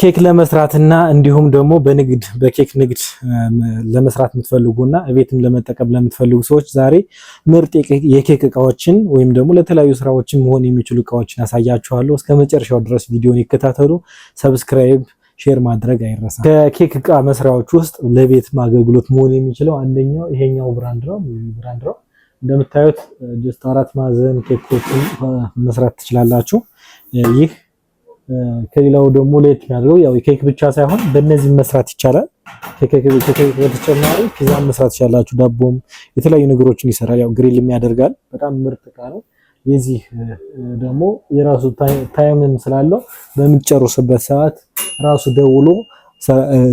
ኬክ ለመስራትና እንዲሁም ደግሞ በኬክ ንግድ ለመስራት የምትፈልጉና ቤትም ለመጠቀም ለምትፈልጉ ሰዎች ዛሬ ምርጥ የኬክ እቃዎችን ወይም ደግሞ ለተለያዩ ስራዎችን መሆን የሚችሉ እቃዎችን አሳያችኋለሁ። እስከ መጨረሻው ድረስ ቪዲዮን ይከታተሉ። ሰብስክራይብ፣ ሼር ማድረግ አይረሳ። ከኬክ እቃ መስሪያዎች ውስጥ ለቤት አገልግሎት መሆን የሚችለው አንደኛው ይሄኛው ብራንድ ነው። እንደምታዩት ጀስት 4 ማዕዘን ኬኮችን መስራት ትችላላችሁ። ይህ ከሌላው ደግሞ ለየት ያለው ያው ኬክ ብቻ ሳይሆን በእነዚህ መስራት ይቻላል። ከኬክ በተጨማሪ ፒዛ መስራት ይችላልላችሁ። ዳቦም የተለያዩ ነገሮችን ይሰራል። ያው ግሪልም ያደርጋል። በጣም ምርጥ እቃ ነው። የዚህ ደግሞ የራሱ ታይምን ስላለው በምትጨርሱበት ሰዓት ራሱ ደውሎ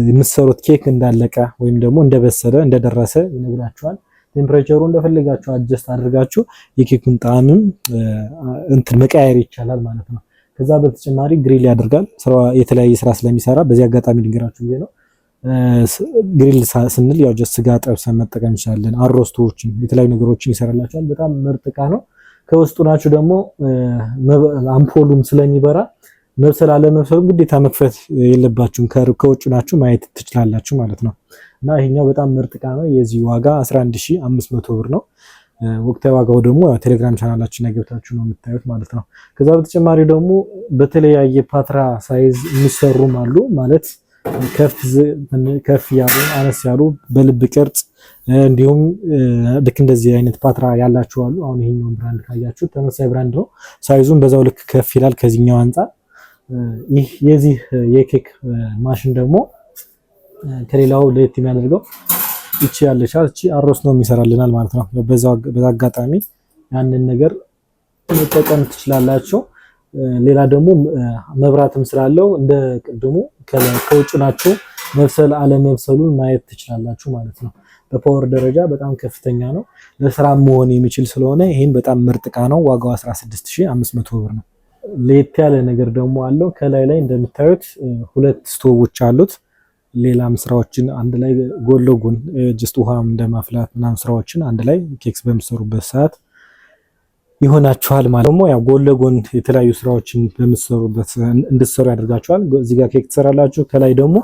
የምትሰሩት ኬክ እንዳለቀ ወይም ደግሞ እንደበሰለ እንደደረሰ ይነግራችኋል። ቴምፕሬቸሩ እንደፈለጋችሁ አድጀስት አድርጋችሁ የኬኩን ጣዕምም መቀያየር ይቻላል ማለት ነው። ከዛ በተጨማሪ ግሪል ያደርጋል። የተለያየ ስራ ስለሚሰራ በዚህ አጋጣሚ ልንገራችሁ ብዬ ነው። ግሪል ስንል ያው ጀስት ስጋ ጠብሰን መጠቀም እንችላለን። አሮስቶችን የተለያዩ ነገሮችን ይሰራላችኋል። በጣም ምርጥ እቃ ነው። ከውስጡ ናችሁ ደግሞ አምፖሉም ስለሚበራ መብሰል አለመብሰሉ ግዴታ መክፈት የለባችሁም። ከውጭ ናችሁ ማየት ትችላላችሁ ማለት ነው። እና ይሄኛው በጣም ምርጥ እቃ ነው። የዚህ ዋጋ 11500 ብር ነው። ወቅታዊ ዋጋው ደግሞ ቴሌግራም ቻናላችን ላይ ገብታችሁ ነው የምታዩት ማለት ነው። ከዛ በተጨማሪ ደግሞ በተለያየ ፓትራ ሳይዝ የሚሰሩም አሉ ማለት ከፍ ያሉ አነስ ያሉ በልብ ቅርጽ እንዲሁም ልክ እንደዚህ አይነት ፓትራ ያላችሁ አሉ። አሁን ይሄኛው ብራንድ ካያችሁ ተመሳሳይ ብራንድ ነው። ሳይዙም በዛው ልክ ከፍ ይላል ከዚህኛው አንፃር። ይህ የዚህ የኬክ ማሽን ደግሞ ከሌላው ለየት የሚያደርገው እቺ ያለቻት እቺ አሮስ ነው የሚሰራልናል ማለት ነው። በዛ አጋጣሚ ያንን ነገር መጠቀም ትችላላችሁ። ሌላ ደግሞ መብራትም ስላለው እንደ ቅድሙ ከውጭ ናችሁ መብሰል አለመብሰሉን ማየት ትችላላችሁ ማለት ነው። በፓወር ደረጃ በጣም ከፍተኛ ነው። ለስራ መሆን የሚችል ስለሆነ ይሄን በጣም ምርጥ እቃ ነው። ዋጋው 16500 ብር ነው። ለየት ያለ ነገር ደግሞ አለው። ከላይ ላይ እንደምታዩት 2 ስቶቮች አሉት። ሌላም ስራዎችን አንድ ላይ ጎን ለጎን ጀስት ውሃም እንደማፍላት ምናምን ስራዎችን አንድ ላይ ኬክስ በምትሰሩበት ሰዓት ይሆናችኋል ማለት ነው። ያው ጎን ለጎን የተለያዩ ስራዎችን በምትሰሩበት እንድትሰሩ ያደርጋችኋል። እዚህ ጋር ኬክ ትሰራላችሁ። ከላይ ደግሞ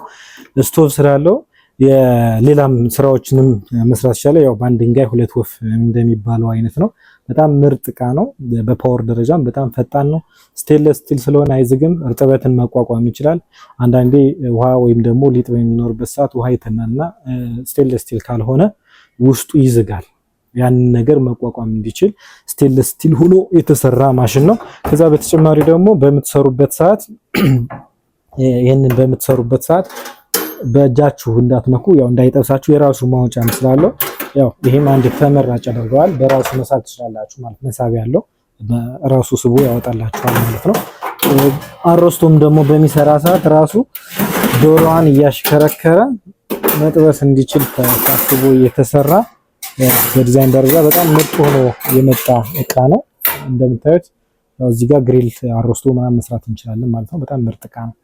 ስቶቭ ስላለው የሌላም ስራዎችንም መስራት ይችላል። ያው በአንድ ድንጋይ 2 ወፍ እንደሚባለው አይነት ነው። በጣም ምርጥ እቃ ነው። በፓወር ደረጃም በጣም ፈጣን ነው። ስቴንለስ ስቲል ስለሆነ አይዝግም። እርጥበትን መቋቋም ይችላል። አንዳንዴ ውሃ ወይም ደግሞ ሊጥ በሚኖርበት ሰዓት ውሃ ይተናልና ስቴንለስ ስቲል ካልሆነ ውስጡ ይዝጋል። ያንን ነገር መቋቋም እንዲችል ስቴንለስ ስቲል ሆኖ የተሰራ ማሽን ነው። ከዛ በተጨማሪ ደግሞ በምትሰሩበት ሰዓት ይሄንን በምትሰሩበት ሰዓት በእጃችሁ እንዳትነኩ ያው እንዳይጠብሳችሁ የራሱ ማውጫም ስላለው ያው ይሄም አንድ ተመራጭ ያደርገዋል። በራሱ መሳብ ትችላላችሁ ማለት መሳቢያ ያለው በራሱ ስቦ ያወጣላችኋል ማለት ነው። አሮስቶም ደግሞ በሚሰራ ሰዓት ራሱ ዶሮዋን እያሽከረከረ መጥበስ እንዲችል ታስቦ የተሰራ በዲዛይን ደረጃ በጣም ምርጥ ሆኖ የመጣ እቃ ነው። እንደምታዩት ያው እዚህ ጋር ግሪል አሮስቶ ምናምን መስራት እንችላለን ማለት ነው። በጣም ምርጥ እቃ ነው።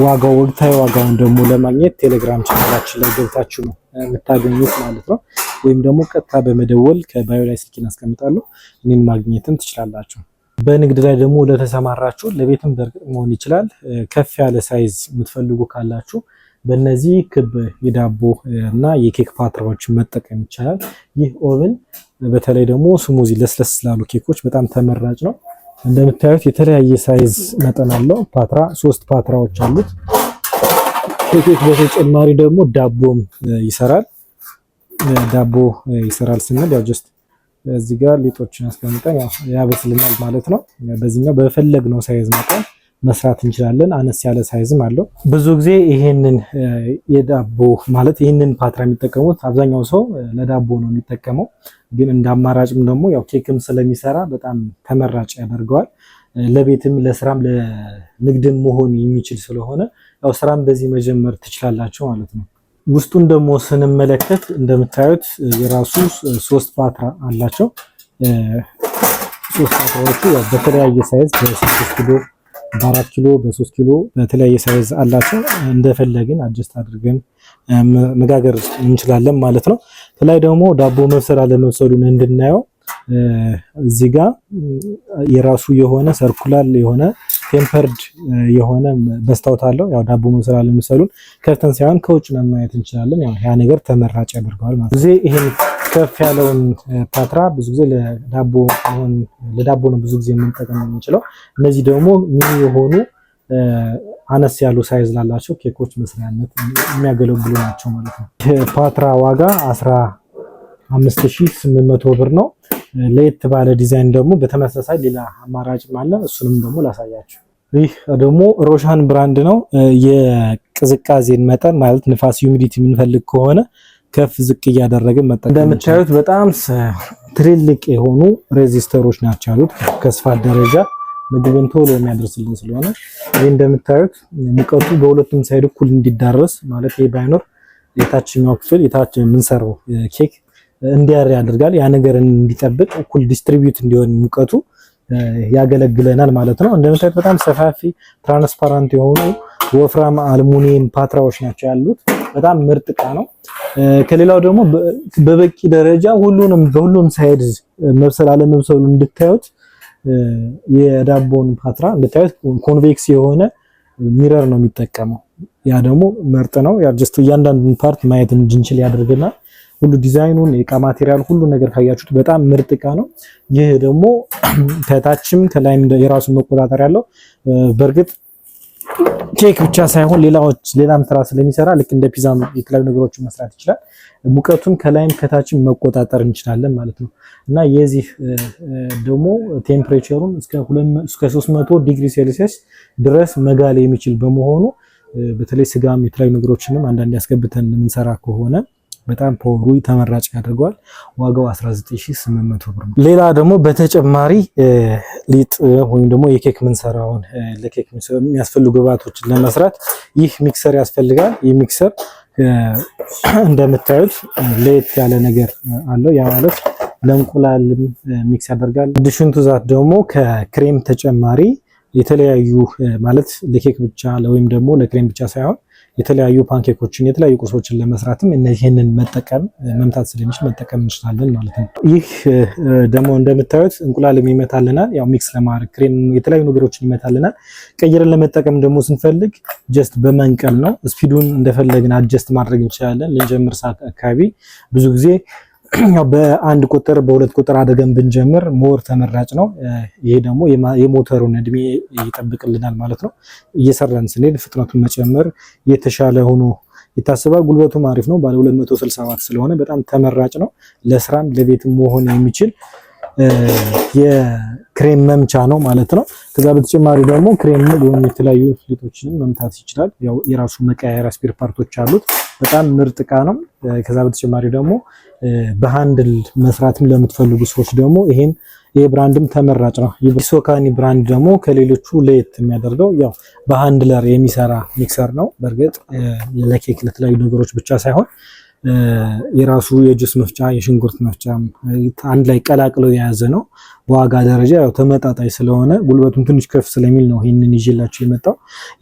ዋጋው ወቅታዊ ዋጋውን ደግሞ ለማግኘት ቴሌግራም ቻናላችን ላይ ገብታችሁ ነው የምታገኙት ማለት ነው። ወይም ደግሞ ቀጥታ በመደወል ከባዮ ላይ ስልኬን አስቀምጣለሁ እኔን ማግኘትም ትችላላችሁ። በንግድ ላይ ደግሞ ለተሰማራችሁ ለቤትም በርግጥ መሆን ይችላል። ከፍ ያለ ሳይዝ የምትፈልጉ ካላችሁ በእነዚህ ክብ የዳቦ እና የኬክ ፓትራዎችን መጠቀም ይቻላል። ይህ ኦቨን በተለይ ደግሞ ስሙዚ ለስለስ ላሉ ኬኮች በጣም ተመራጭ ነው። እንደምታዩት የተለያየ ሳይዝ መጠን አለው። ፓትራ 3 ፓትራዎች አሉት። ከኬክ በተጨማሪ ደግሞ ዳቦም ይሰራል። ዳቦ ይሰራል ስንል ያው ጀስት እዚህ ጋር ሊጦችን አስቀምጠን ያበስልናል ማለት ነው። በዚህኛው በፈለግነው ሳይዝ መጠን መስራት እንችላለን። አነስ ያለ ሳይዝም አለው። ብዙ ጊዜ ይሄንን የዳቦ ማለት ይሄንን ፓትራ የሚጠቀሙት አብዛኛው ሰው ለዳቦ ነው የሚጠቀመው። ግን እንደ አማራጭም ደግሞ ያው ኬክም ስለሚሰራ በጣም ተመራጭ ያደርገዋል። ለቤትም ለስራም ለንግድም መሆን የሚችል ስለሆነ ያው ስራም በዚህ መጀመር ትችላላችሁ ማለት ነው። ውስጡን ደግሞ ስንመለከት እንደምታዩት የራሱ 3 ፓትራ አላቸው። 3 ፓትራዎቹ ያው በተለያየ ሳይዝ በ6 ኪሎ በ4 ኪሎ በ3 ኪሎ በተለያየ ሳይዝ አላቸው። እንደፈለግን አድጀስት አድርገን መጋገር እንችላለን ማለት ነው። ከላይ ደግሞ ዳቦ መብሰል አለመብሰሉን እንድናየው እዚህ ጋር የራሱ የሆነ ሰርኩላር የሆነ ቴምፐርድ የሆነ መስታወት አለው። ያው ዳቦ መስራት ለምሳሉን ከፍተን ሳይሆን ከውጭ ነው ማየት እንችላለን። ያው ያ ነገር ተመራጭ ያደርገዋል ማለት ነው። ይሄን ከፍ ያለውን ፓትራ ብዙ ጊዜ ለዳቦ ነው ብዙ ጊዜ የምንጠቀም የምንችለው። እነዚህ ደግሞ ሚኒ የሆኑ አነስ ያሉ ሳይዝ ላላቸው ኬኮች መስሪያነት የሚያገለግሉ ናቸው ማለት ነው። ፓትራ ዋጋ 15800 ብር ነው። ለየት ባለ ዲዛይን ደግሞ በተመሳሳይ ሌላ አማራጭ አለ። እሱንም ደግሞ ላሳያችሁ። ይህ ደግሞ ሮሻን ብራንድ ነው። የቅዝቃዜን መጠን ማለት ንፋስ ዩሚዲቲ የምንፈልግ ከሆነ ከፍ ዝቅ እያደረግን መጠቀም። እንደምታዩት በጣም ትልልቅ የሆኑ ሬዚስተሮች ናቸው ያሉት ከስፋት ደረጃ ምግብን ቶሎ የሚያደርስልን ስለሆነ ይሄ እንደምታዩት ሙቀቱ በሁለቱም ሳይድ እኩል እንዲዳረስ ማለት ይሄ ባይኖር የታችኛው ክፍል የምንሰራው ኬክ እንዲያር ያደርጋል። ያ ነገር እንዲጠብቅ እኩል ዲስትሪቢዩት እንዲሆን ሙቀቱ ያገለግለናል ማለት ነው። እንደምታዩት በጣም ሰፋፊ ትራንስፓረንት የሆኑ ወፍራም አልሙኒየም ፓትራዎች ናቸው ያሉት። በጣም ምርጥ እቃ ነው። ከሌላው ደግሞ በበቂ ደረጃ በሁሉም ሳይድ መብሰል አለመብሰሉ እንድታዩት የዳቦን ፓትራ እንድታዩት ኮንቬክስ የሆነ ሚረር ነው የሚጠቀመው። ያ ደግሞ ምርጥ ነው። ያ ጀስት እያንዳንዱን ፓርት ማየት እንድንችል ያደርገናል። ሁሉ ዲዛይኑን የእቃ ማቴሪያል ሁሉ ነገር ካያችሁት በጣም ምርጥ እቃ ነው። ይህ ደግሞ ከታችም ከላይም የራሱ መቆጣጠር ያለው በእርግጥ ኬክ ብቻ ሳይሆን ሌላም ስራ ስለሚሰራ ልክ እንደ ፒዛም የተለያዩ ነገሮችን መስራት ይችላል። ሙቀቱን ከላይም ከታችም መቆጣጠር እንችላለን ማለት ነው። እና የዚህ ደግሞ ቴምፕሬቸሩን እስከ 300 ዲግሪ ሴልሲየስ ድረስ መጋል የሚችል በመሆኑ በተለይ ስጋም የተለያዩ ነገሮችንም አንዳንድ ያስገብተን የምንሰራ ከሆነ በጣም ፖሩ ተመራጭ ያደርገዋል። ዋጋው 19800 ብር ነው። ሌላ ደግሞ በተጨማሪ ሊጥ ወይም ደግሞ የኬክ ምንሰራውን ለኬክ የሚያስፈልጉ ግብአቶችን ለመስራት ይህ ሚክሰር ያስፈልጋል። ይህ ሚክሰር እንደምታዩት ለየት ያለ ነገር አለው። ያ ማለት ለእንቁላል ሚክስ ያደርጋል። አዲሽን ቱ ዛት ደግሞ ከክሬም ተጨማሪ የተለያዩ ማለት ለኬክ ብቻ ወይም ደግሞ ለክሬም ብቻ ሳይሆን የተለያዩ ፓንኬኮችን የተለያዩ ቁርሶችን ለመስራትም ይሄንን መምታት ስለሚችል መጠቀም እንችላለን ማለት ነው። ይህ ደግሞ እንደምታዩት እንቁላልም ይመታልናል። ያው ሚክስ ለማድረግ ክሬም የተለያዩ ነገሮችን ይመታልናል። ቀይረን ለመጠቀም ደግሞ ስንፈልግ ጀስት በመንቀል ነው። ስፒዱን እንደፈለግን አጀስት ማድረግ እንችላለን። ልንጀምር ሰዓት አካባቢ ብዙ ጊዜ ያው በአንድ ቁጥር በሁለት ቁጥር አድርገን ብንጀምር ሞር ተመራጭ ነው። ይሄ ደግሞ የሞተሩን እድሜ ይጠብቅልናል ማለት ነው። እየሰራን ስንሄድ ፍጥነቱን መጨመር የተሻለ ሆኖ ይታሰባል። ጉልበቱም አሪፍ ነው። ባለ 260 ዋት ስለሆነ በጣም ተመራጭ ነው። ለስራም ለቤትም መሆን የሚችል የክሬም መምቻ ነው ማለት ነው። ከዛ በተጨማሪ ደግሞ ክሬም ወይም የተለያዩ ሊጦችንም መምታት ይችላል። ያው የራሱ መቀያየሪያ ስፔር ፓርቶች አሉት። በጣም ምርጥ እቃ ነው። ከዛ በተጨማሪ ደግሞ በሃንድል መስራትም ለምትፈልጉ ሰዎች ደግሞ ይሄ ብራንድም ተመራጭ ነው። የሶካኒ ብራንድ ደግሞ ከሌሎቹ ለየት የሚያደርገው ያው በሃንድለር የሚሰራ ሚክሰር ነው። በእርግጥ ለኬክ ለተለያዩ ነገሮች ብቻ ሳይሆን የራሱ የጁስ መፍጫ የሽንኩርት መፍጫ አንድ ላይ ቀላቅሎ የያዘ ነው። በዋጋ ደረጃ ያው ተመጣጣኝ ስለሆነ ጉልበቱም ትንሽ ከፍ ስለሚል ነው ይሄንን ይዤላችሁ የመጣው።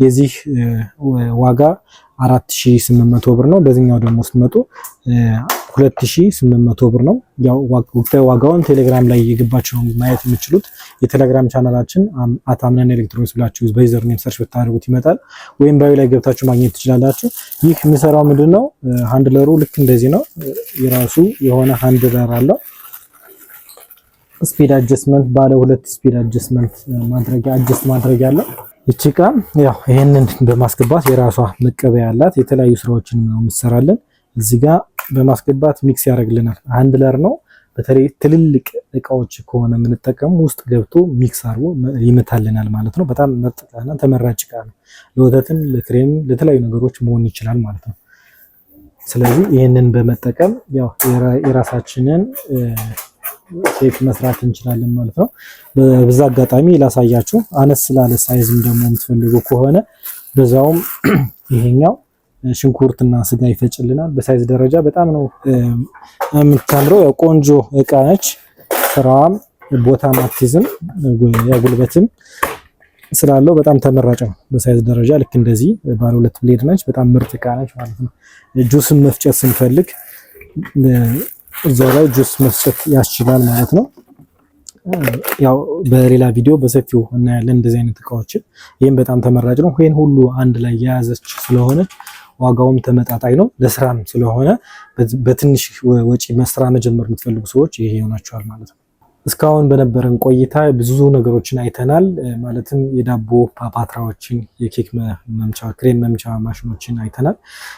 የዚህ ዋጋ 4800 ብር ነው። በዚህኛው ደግሞ ስትመጡ 2800 ብር ነው። ያው ወቅታዊ ዋጋውን ቴሌግራም ላይ የገባችሁ ማየት የምትችሉት የቴሌግራም ቻናላችን አታምነን ኤሌክትሮኒክስ ብላችሁ በዩዘር ኔም ሰርች ብታደርጉት ይመጣል፣ ወይም ባዩ ላይ ገብታችሁ ማግኘት ትችላላችሁ። ይህ የሚሰራው ምንድነው? ሃንድለሩ ልክ እንደዚህ ነው። የራሱ የሆነ ሃንድለር አለው። ስፒድ አጀስትመንት ባለ 2 ስፒድ አጀስትመንት ማድረግ ያለው እቺ ቃ ያው ይሄንን በማስገባት የራሷ መቀበያ ያላት የተለያዩ ስራዎችን ነው የምትሰራለን። እዚህ ጋር በማስገባት ሚክስ ያደርግልናል። ሃንድለር ነው። በተለይ ትልልቅ እቃዎች ከሆነ የምንጠቀሙ ውስጥ ገብቶ ሚክስ አድርጎ ይመታልናል ማለት ነው። በጣም ምርጥ እና ተመራጭ እቃ ነው። ለወተትም ለክሬም ለተለያዩ ነገሮች መሆን ይችላል ማለት ነው። ስለዚህ ይሄንን በመጠቀም ያው የራሳችንን ኬክ መስራት እንችላለን ማለት ነው። በዛ አጋጣሚ ላሳያችሁ። አነስ ስላለ ሳይዝም ደግሞ የምትፈልጉ ከሆነ በዛውም ይሄኛው ሽንኩርትና ስጋ ይፈጭልናል። በሳይዝ ደረጃ በጣም ነው የምታምረው። ያው ቆንጆ እቃ ነች። ስራዋም ቦታ ማትይዝም ያጉልበትም ስላለው በጣም ተመራጭ ነው። በሳይዝ ደረጃ ልክ እንደዚህ ባለ 2 ብሌድ ነች። በጣም ምርጥ እቃ ነች ማለት ነው። ጁስን መፍጨት ስንፈልግ እዛው ላይ ጁስ መስጠት ያስችላል ማለት ነው። ያው በሌላ ቪዲዮ በሰፊው እናያለን እንደዚህ አይነት እቃዎችን። ይህም በጣም ተመራጭ ነው። ይሄን ሁሉ አንድ ላይ የያዘች ስለሆነ ዋጋውም ተመጣጣኝ ነው። ለስራም ስለሆነ በትንሽ ወጪ መስራ መጀመር የምትፈልጉ ሰዎች ይሄ ይሆናችኋል ማለት ነው። እስካሁን በነበረን ቆይታ ብዙ ነገሮችን አይተናል። ማለትም የዳቦ ፓትራዎችን፣ የኬክ መምቻ፣ ክሬም መምቻ ማሽኖችን አይተናል።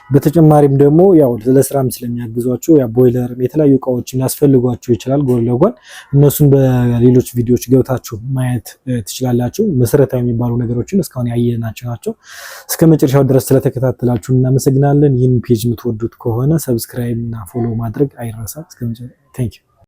በተጨማሪም ደግሞ ያው ለስራም ስለሚያግዟቸው ያ ቦይለር፣ የተለያዩ እቃዎችን ሊያስፈልጓቸው ይችላል ጎን ለጎን እነሱን በሌሎች ቪዲዮዎች ገብታችሁ ማየት ትችላላችሁ። መሰረታዊ የሚባሉ ነገሮችን እስካሁን ያየናቸው ናቸው። እስከ መጨረሻው ድረስ ስለተከታተላችሁ እናመሰግናለን። ይህን ፔጅ የምትወዱት ከሆነ ሰብስክራይብ እና ፎሎ ማድረግ አይረሳ። እስከ መጨረሻው ቴንክ ዩ